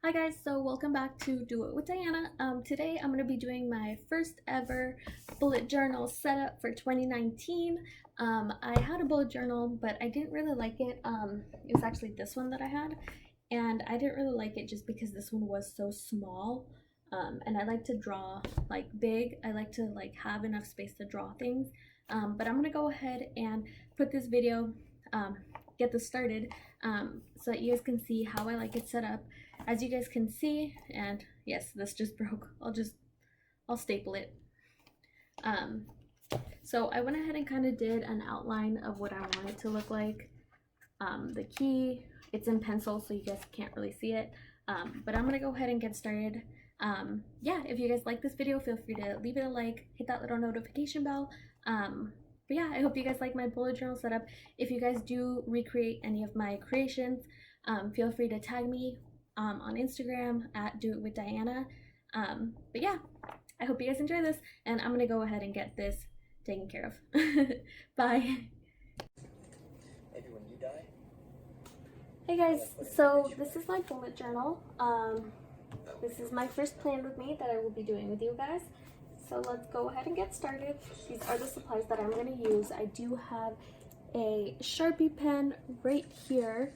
Hi guys, so welcome back to Do It with Diana. Today I'm going to be doing my first ever bullet journal setup for 2019. I had a bullet journal, but I didn't really like it. It was actually this one that I had, and I didn't really like it just because this one was so small. And I like to draw like big. I like to have enough space to draw things. But I'm going to go ahead and put this video, get this started, so that you guys can see how I like it set up. As you guys can see, and yes, this just broke. I'll staple it. So I went ahead and kind of did an outline of what I want it to look like. The key, it's in pencil, so you guys can't really see it. But I'm gonna go ahead and get started. Yeah, if you guys like this video, feel free to leave it a like, hit that little notification bell. But yeah, I hope you guys like my bullet journal setup. If you guys do recreate any of my creations, feel free to tag me on Instagram at doitwithdiana. But yeah, I hope you guys enjoy this, and I'm gonna go ahead and get this taken care of. Bye. Hey guys, so this is my bullet journal. This is my first plan with me that I will be doing with you guys. So let's go ahead and get started. These are the supplies that I'm going to use. I do have a Sharpie pen right here,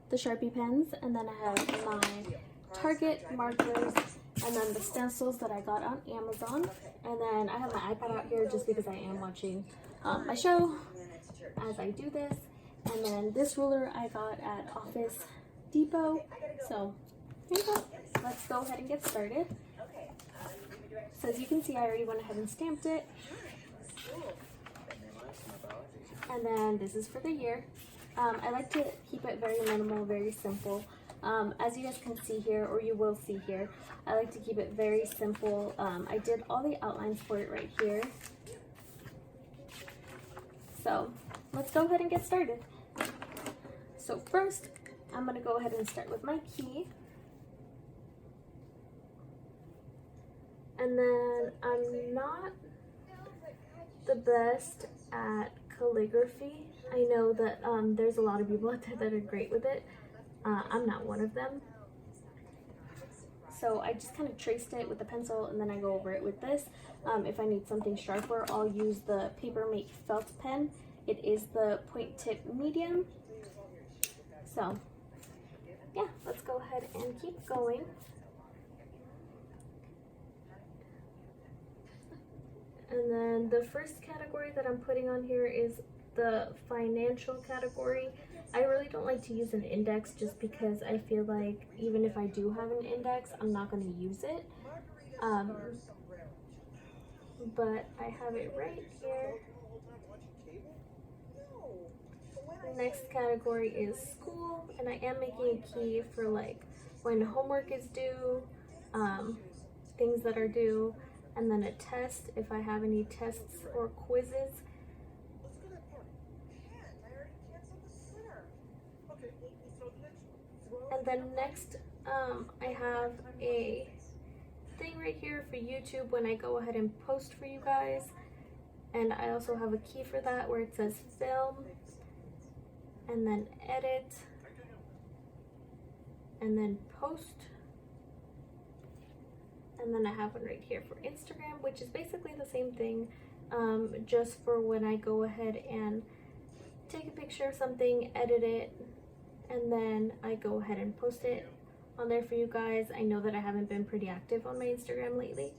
the Sharpie pens, and then I have my Target markers, and then the stencils that I got on Amazon, and then I have my iPad out here just because I am watching my show as I do this, and then this ruler I got at Office Depot. So here you go. Let's go ahead and get started. So as you can see, I already went ahead and stamped it. And then this is for the year. I like to keep it very minimal, very simple. As you guys can see here, or you will see here, I like to keep it very simple. I did all the outlines for it right here. So let's go ahead and get started. So first, I'm going to go ahead and start with my key. And then I'm not the best at calligraphy. I know that there's a lot of people out there that are great with it. I'm not one of them. So I just kind of traced it with a pencil, and then I go over it with this. If I need something sharper, I'll use the Papermate felt pen. It is the point tip medium. So yeah, let's go ahead and keep going. And then the first category that I'm putting on here is the financial category. I really don't like to use an index just because I feel like even if I do have an index, I'm not going to use it. But I have it right here. The next category is school, and I am making a key for like when homework is due, things that are due, and then a test if I have any tests or quizzes. And then next, I have a thing right here for YouTube when I go ahead and post for you guys. And I also have a key for that where it says film, and then edit, and then post. And then I have one right here for Instagram, which is basically the same thing, just for when I go ahead and take a picture of something, edit it, and then I go ahead and post it on there for you guys. I know that I haven't been pretty active on my Instagram lately,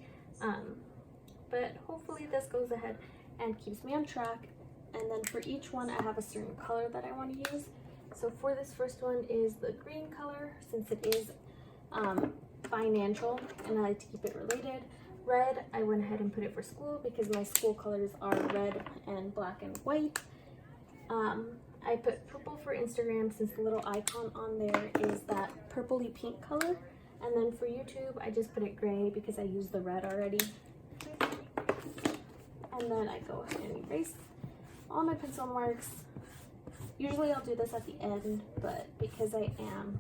but hopefully this goes ahead and keeps me on track. And then for each one, I have a certain color that I want to use. So for this first one is the green color, since it is financial, and I like to keep it related. Red, I went ahead and put it for school because my school colors are red and black and white. I put purple for Instagram since the little icon on there is that purpley pink color. And then for YouTube, I just put it gray because I used the red already. And then I go ahead and erase all my pencil marks. Usually I'll do this at the end, but because I am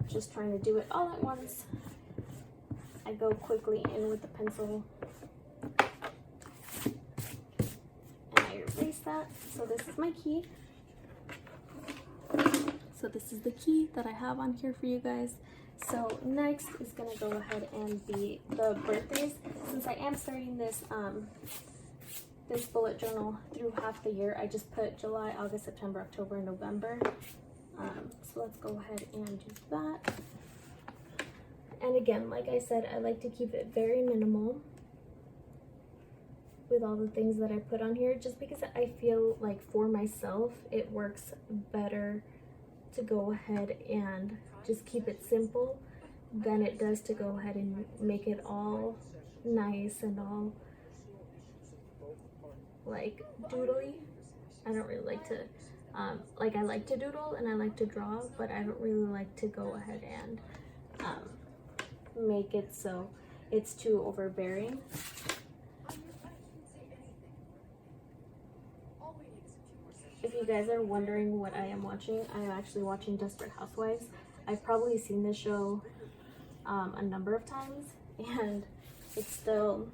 just trying to do it all at once, I go quickly in with the pencil and I erase that. So this is my key. So this is the key that I have on here for you guys. So next is gonna go ahead and be the birthdays. Since I am starting this this bullet journal through half the year, I just put July, August, September, October, and November. So let's go ahead and do that. And again, like I said, I like to keep it very minimal with all the things that I put on here, just because I feel like for myself it works better to go ahead and just keep it simple than it does to go ahead and make it all nice and all like doodly. I don't really like to like, I like to doodle and I like to draw, but I don't really like to go ahead and make it so it's too overbearing. If you guys are wondering what I am watching, I am actually watching Desperate Housewives. I've probably seen this show a number of times, and it's still,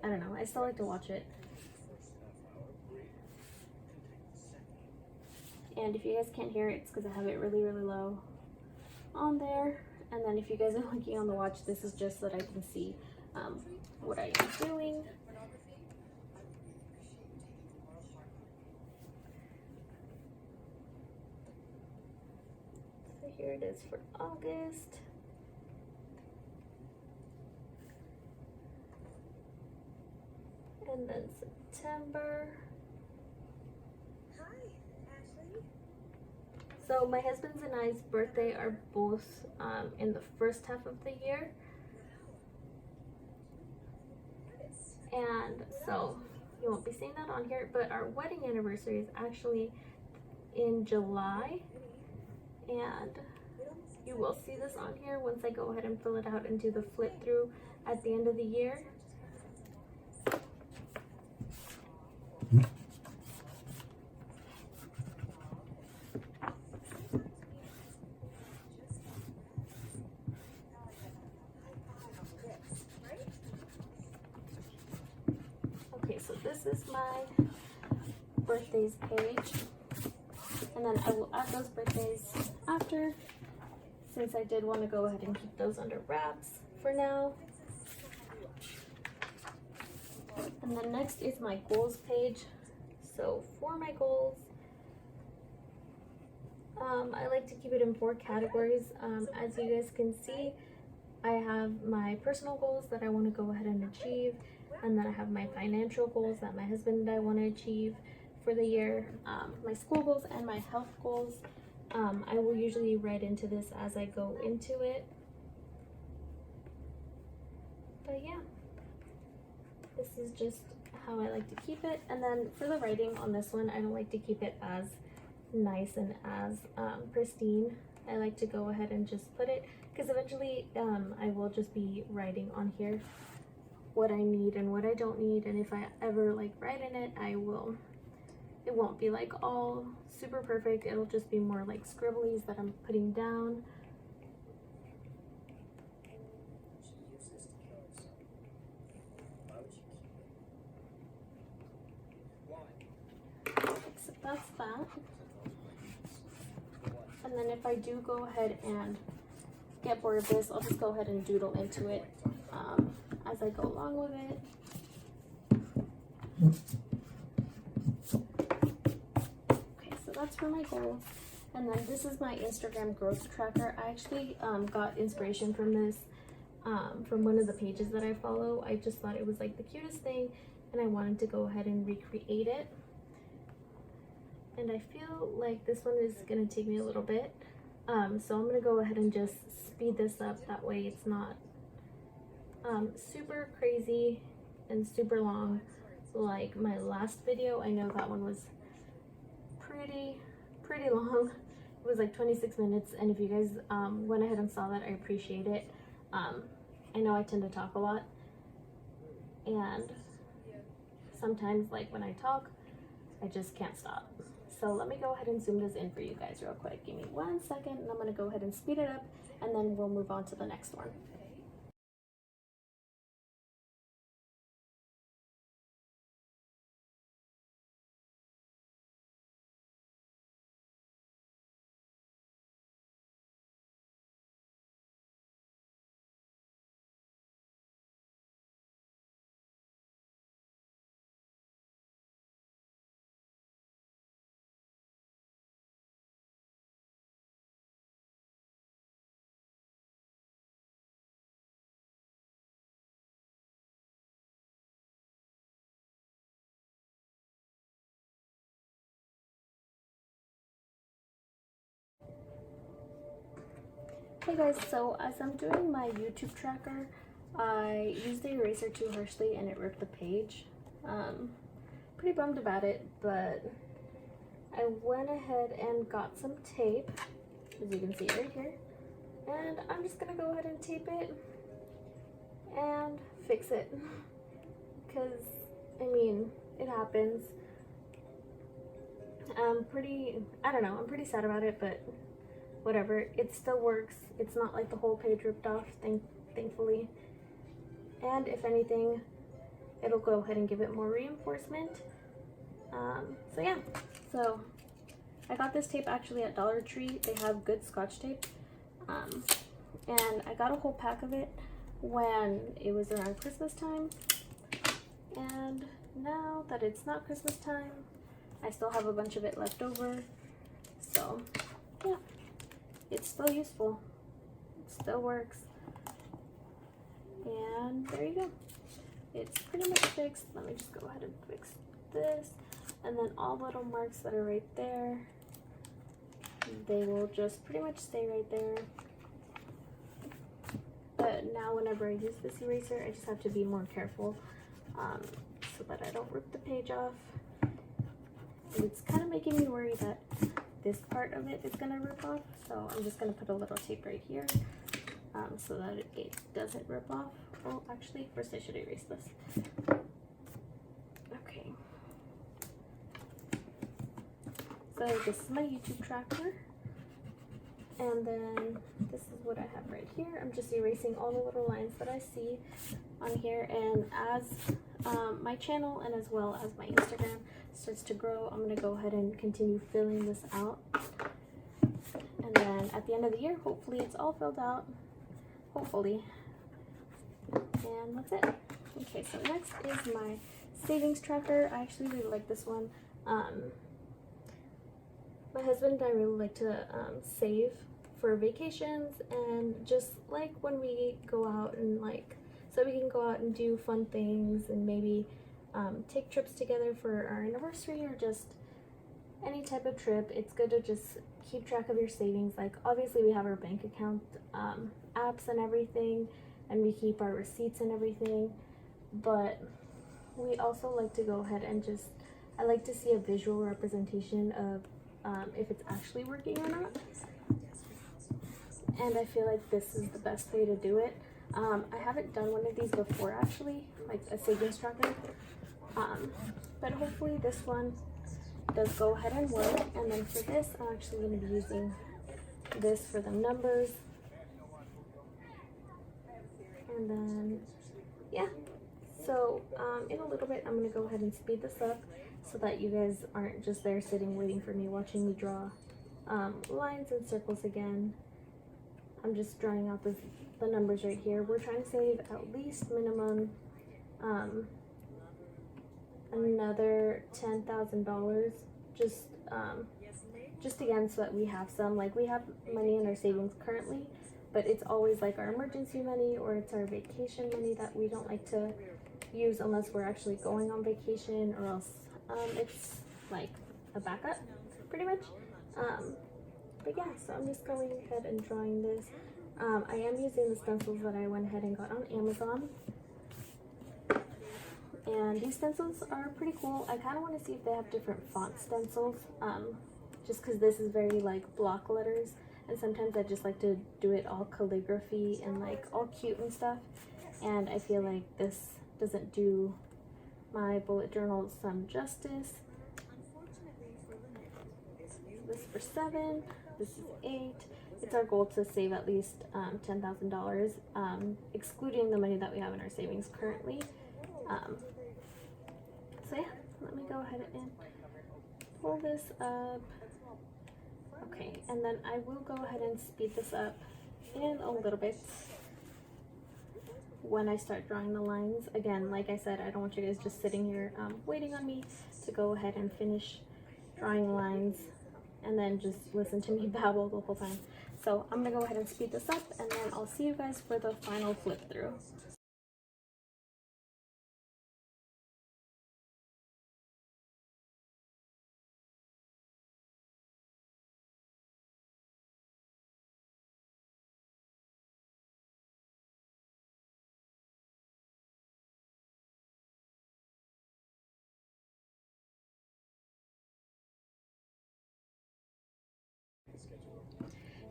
I don't know, I still like to watch it. And if you guys can't hear it, it's because I have it really, really low on there. And then if you guys are looking on the watch, this is just so that I can see what I am doing. So here it is for August. And then September. So my husband's and I's birthday are both in the first half of the year. And so you won't be seeing that on here, but our wedding anniversary is actually in July. And you will see this on here once I go ahead and fill it out and do the flip through at the end of the year. Okay, so this is my birthdays page, and then I will add those birthdays after, since I did want to go ahead and keep those under wraps for now. And then next is my goals page. So for my goals, I like to keep it in 4 categories. As you guys can see, I have my personal goals that I want to go ahead and achieve, and then I have my financial goals that my husband and I want to achieve for the year, my school goals, and my health goals. I will usually write into this as I go into it. But yeah, this is just how I like to keep it. And then for the writing on this one, I don't like to keep it as nice and as pristine. I like to go ahead and just put it, because eventually I will just be writing on here what I need and what I don't need, and if I ever like write in it, it won't be like all super perfect. It'll just be more like scribblies that I'm putting down. So that's that. And then if I do go ahead and get bored of this, I'll just go ahead and doodle into it as I go along with it. Okay, so that's for my goals. And then this is my Instagram growth tracker. I actually got inspiration from this from one of the pages that I follow. I just thought it was like the cutest thing, and I wanted to go ahead and recreate it. And I feel like this one is gonna take me a little bit. So I'm gonna go ahead and just speed this up. That way it's not super crazy and super long like my last video. I know that one was pretty long. It was like 26 minutes, and if you guys went ahead and saw that, I appreciate it. I know I tend to talk a lot, and sometimes like when I talk, I just can't stop. So let me go ahead and zoom this in for you guys real quick. Give me 1 second, and I'm gonna go ahead and speed it up, and then we'll move on to the next one. Hey guys, so as I'm doing my YouTube tracker, I used the eraser too harshly and it ripped the page. Pretty bummed about it, but I went ahead and got some tape, as you can see right here, and I'm just gonna go ahead and tape it and fix it, because, I mean, it happens. I'm pretty sad about it, but whatever, it still works. It's not like the whole page ripped off, thankfully. And if anything, it'll go ahead and give it more reinforcement. So yeah, so I got this tape actually at Dollar Tree. They have good Scotch tape. And I got a whole pack of it when it was around Christmas time. And now that it's not Christmas time, I still have a bunch of it left over. So yeah, it's still useful. It still works. And there you go. It's pretty much fixed. Let me just go ahead and fix this. And then all the little marks that are right there, they will just pretty much stay right there. But now whenever I use this eraser, I just have to be more careful so that I don't rip the page off. It's kind of making me worry that this part of it is going to rip off. So I'm just going to put a little tape right here so that it doesn't rip off. Well, actually, first I should erase this. Okay. So this is my YouTube tracker. And then this is what I have right here. I'm just erasing all the little lines that I see on here. And as my channel and as well as my Instagram starts to grow, I'm going to go ahead and continue filling this out. And then at the end of the year, hopefully it's all filled out. Hopefully. And that's it. Okay, so next is my savings tracker. I actually really like this one. My husband and I really like to save for vacations and just like when we go out and so we can go out and do fun things and maybe take trips together for our anniversary or just any type of trip. It's good to just keep track of your savings. Like obviously we have our bank account apps and everything, and we keep our receipts and everything, but we also like to go ahead and I like to see a visual representation of if it's actually working or not. And I feel like this is the best way to do it. I haven't done one of these before actually, like a savings tracker, but hopefully this one does go ahead and work. And then for this, I'm actually going to be using this for the numbers. And then yeah, so in a little bit I'm going to go ahead and speed this up so that you guys aren't just there sitting waiting for me, watching me draw lines and circles again. I'm just drawing out the numbers right here. We're trying to save at least minimum another $10,000 just again, so that we have some, like we have money in our savings currently, but it's always like our emergency money or it's our vacation money that we don't like to use unless we're actually going on vacation, or else it's like a backup pretty much. But yeah, so I'm just going ahead and drawing this. I am using the stencils that I went ahead and got on Amazon. And these stencils are pretty cool. I kind of want to see if they have different font stencils, just because this is very like block letters, and sometimes I just like to do it all calligraphy and like all cute and stuff, and I feel like this doesn't do my bullet journal some justice. This is for 7, this is 8. It's our goal to save at least $10,000, excluding the money that we have in our savings currently. So yeah, let me go ahead and pull this up. Okay, and then I will go ahead and speed this up in a little bit when I start drawing the lines. Again, like I said, I don't want you guys just sitting here waiting on me to go ahead and finish drawing lines and then just listen to me babble the whole time. So I'm gonna go ahead and speed this up, and then I'll see you guys for the final flip through.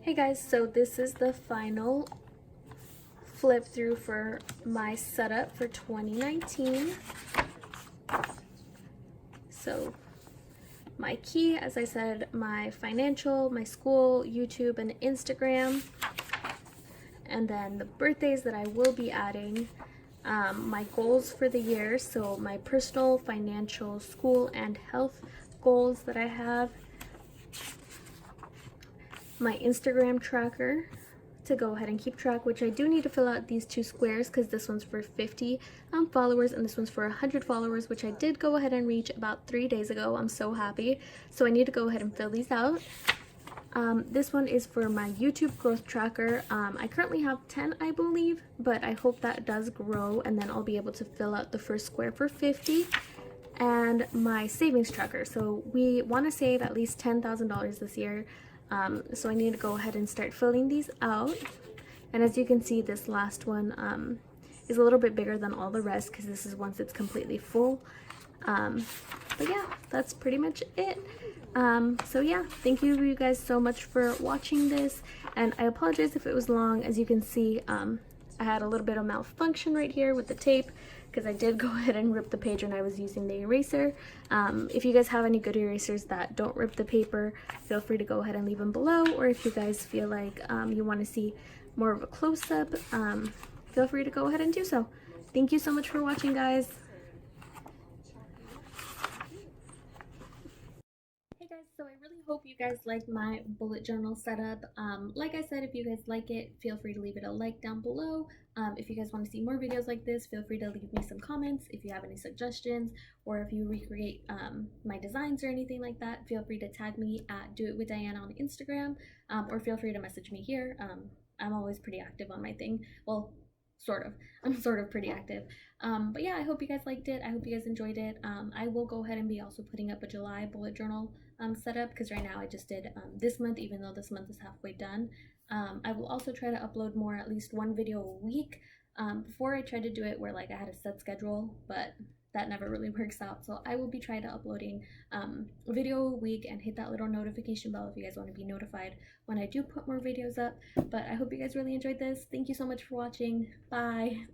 Hey guys, so this is the final flip through for my setup for 2019. So my key, as I said, my financial, my school, YouTube, and Instagram, and then the birthdays that I will be adding, my goals for the year, so my personal, financial, school, and health goals that I have, my Instagram tracker to go ahead and keep track, which I do need to fill out these 2 squares because this one's for 50 followers and this one's for 100 followers, which I did go ahead and reach about 3 days ago. I'm so happy. So I need to go ahead and fill these out. This one is for my YouTube growth tracker. I currently have 10, I believe, but I hope that does grow and then I'll be able to fill out the first square for 50. And my savings tracker. So we want to save at least $10,000 this year. So I need to go ahead and start filling these out. And as you can see, this last one is a little bit bigger than all the rest because this is once it's completely full. But yeah, that's pretty much it. So yeah, thank you guys so much for watching this, and I apologize if it was long. As you can see, I had a little bit of malfunction right here with the tape because I did go ahead and rip the page when I was using the eraser. If you guys have any good erasers that don't rip the paper, feel free to go ahead and leave them below, or if you guys feel like you want to see more of a close-up, feel free to go ahead and do so. Thank you so much for watching, guys. So I really hope you guys like my bullet journal setup. Like I said, if you guys like it, feel free to leave it a like down below. If you guys want to see more videos like this, feel free to leave me some comments. If you have any suggestions, or if you recreate my designs or anything like that, feel free to tag me at doitwithdiana on Instagram, or feel free to message me here. I'm always pretty active on my thing. Well, sort of. I'm sort of pretty active. But yeah, I hope you guys liked it. I hope you guys enjoyed it. I will go ahead and be also putting up a July bullet journal setup, because right now I just did this month, even though this month is halfway done. I will also try to upload more, at least 1 video a week. Before I tried to do it where like I had a set schedule, but that never really works out. So I will be trying to uploading a video a week, and hit that little notification bell if you guys want to be notified when I do put more videos up. But I hope you guys really enjoyed this. Thank you so much for watching. Bye.